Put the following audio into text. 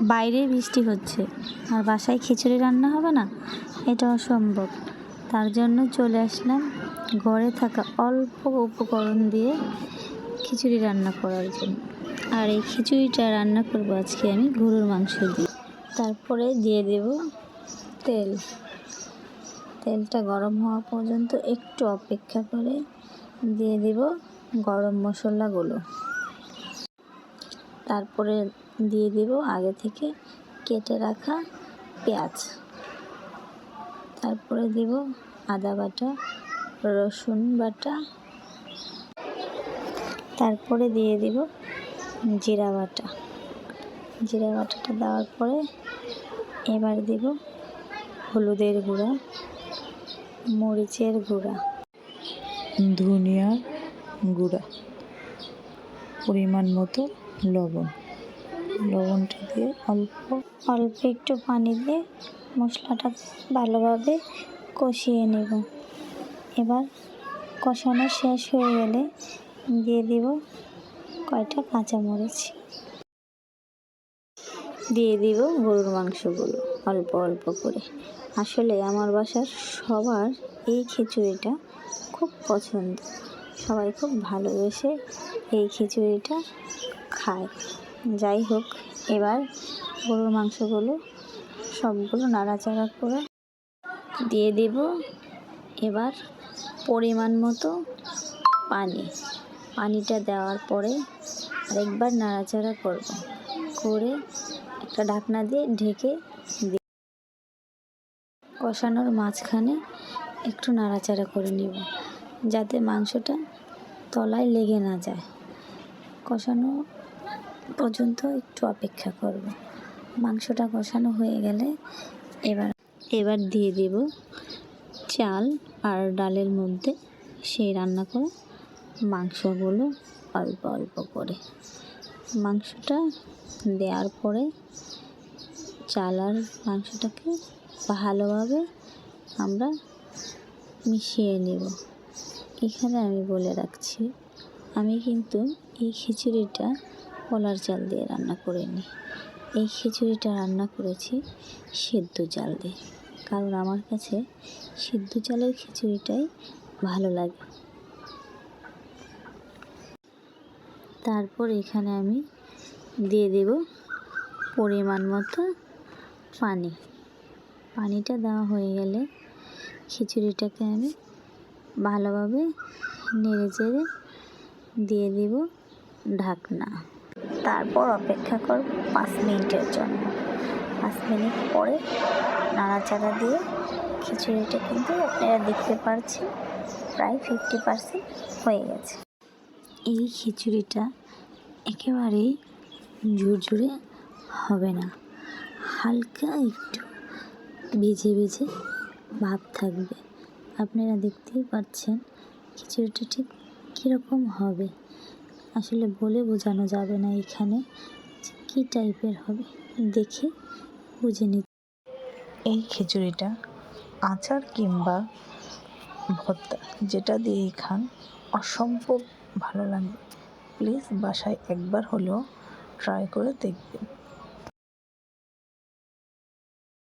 বাইরে বৃষ্টি হচ্ছে আর বাসায় খিচুড়ি রান্না হবে না, এটা অসম্ভব। তার জন্য চলে আসলাম ঘরে থাকা অল্প উপকরণ দিয়ে খিচুড়ি রান্না করার জন্য। আর এই খিচুড়িটা রান্না করব আজকে আমি গরুর মাংস দিয়ে। তারপরে দিয়ে দেব তেল। তেলটা গরম হওয়া পর্যন্ত একটু অপেক্ষা করে দিয়ে দেব গরম মশলাগুলো। তারপরে দিয়ে দেব আগে থেকে কেটে রাখা পেঁয়াজ। তারপরে দেব আদা বাটা, রসুন বাটা। তারপরে দিয়ে দেব জিরা বাটা। জিরা বাটাটা দেওয়ার পরে এবার দেব হলুদের গুঁড়া, মরিচের গুঁড়া, ধনিয়া গুঁড়া, পরিমাণ মতো লবণটা দিয়ে অল্প একটু পানি দিয়ে মশলাটা ভালোভাবে কষিয়ে নেব। এবার কষানো শেষ হয়ে গেলে দিয়ে দেব কয়টা কাঁচামরিচ, দিয়ে দিব গরুর মাংসগুলো অল্প অল্প করে। আসলে আমার বাসার সবার এই খিচুড়িটা খুব পছন্দ, সবাই খুব ভালোবেসে এই খিচুড়িটা খায়। যাই হোক, এবার গরুর মাংসগুলো সবগুলো নাড়াচাড়া করে দিয়ে দেব এবার পরিমাণ মতো পানিটা দেওয়ার পরে আরেকবার নাড়াচাড়া করে একটা ঢাকনা দিয়ে ঢেকে দিই। কষানোর মাঝখানে একটু নাড়াচাড়া করে নেব যাতে মাংসটা তলায় লেগে না যায়। কষানো পর্যন্ত একটু অপেক্ষা করব। মাংসটা কষানো হয়ে গেলে এবার দিয়ে দেব চাল আর ডালের মধ্যে সেই রান্না করা মাংসগুলো অল্প অল্প করে। মাংসটা দেওয়ার পরে চাল আর মাংসটাকে ভালোভাবে আমরা মিশিয়ে নেব। এখানে আমি বলে রাখছি, আমি কিন্তু এই খিচুড়িটা কলার চাল দিয়ে রান্না করিনি। এই খিচুড়িটা রান্না করেছি সেদ্ধ চাল দিয়ে, কারণ আমার কাছে সেদ্ধ চালের খিচুড়িটাই ভালো লাগে। তারপর এখানে আমি দিয়ে দেব পরিমাণ মতো পানিটা দেওয়া হয়ে গেলে খিচুড়িটাকে আমি ভালোভাবে নেড়েচেড়ে দিয়ে দেব ঢাকনা। তারপর অপেক্ষা করব 5 মিনিটের জন্য। 5 মিনিট পরে নাড়াচাড়া দিয়ে খিচুড়িটা কিন্তু আপনারা দেখতে পাচ্ছেন প্রায় 50% হয়ে গেছে। এই খিচুড়িটা একেবারেই ঝুরঝুরে হবে না, হালকা একটু ভেজে ভাব থাকবে। আপনারা দেখতেই পাচ্ছেন খিচুড়িটা ঠিক কীরকম হবে, আসলে বলে বোঝানো যাবে না এখানে কী টাইপের হবে, দেখে বুঝে নিতে। এই খিচুড়িটা আচার কিংবা ভর্তা যেটা দিয়ে খান অসম্ভব ভালো লাগবে। প্লিজ বাসায় একবার হলেও ট্রাই করে দেখবেন।